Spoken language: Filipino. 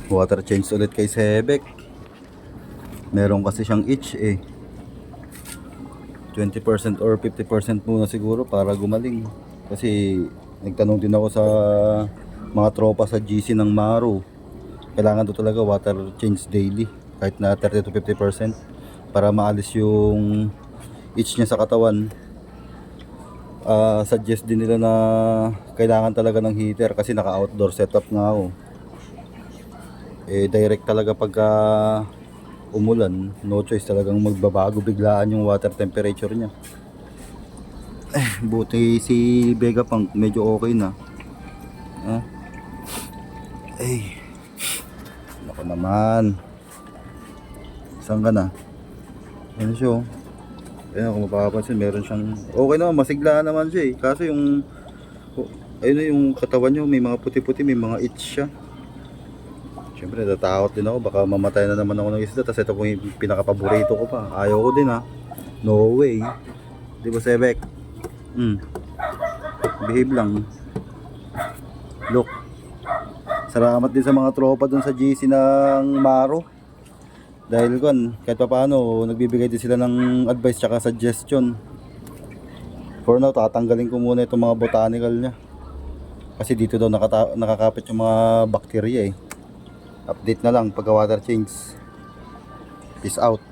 Water change ulit kay Sebek. Meron kasi siyang itch eh. 20% or 50% muna siguro para gumaling. Kasi nagtanong din ako sa mga tropa sa GC ng Maro. Kailangan to talaga water change daily. Kahit na 30 to 50% para maalis yung itch niya sa katawan. Suggest din nila na kailangan talaga ng heater kasi naka-outdoor setup nga ako. Direct talaga pagka umulan, no choice talagang magbabago biglaan yung water temperature niya. Buti si Vegapunk medyo okay na. Nako naman. Saan ka na? Ano siya? Ayun, kung mapapansin meron siyang okay naman, masigla naman siya eh. Kaso yung ayun yung katawan niya may mga puti-puti, may mga itch siya. Siyempre natatakot din ako, baka mamatay na naman ako ng isda. Tapos ito po yung pinaka-paborito ko pa. Ayaw ko din ha. No way. Di ba Sebek? Behave lang. Look. Salamat din sa mga tropa dun sa GC ng Maro. Dahil kahit pa paano, nagbibigay din sila ng advice tsaka suggestion. For now, tatanggalin ko muna itong mga botanical niya. Kasi dito daw nakakapit yung mga bakterya eh. Update na lang pagka water change. Peace out.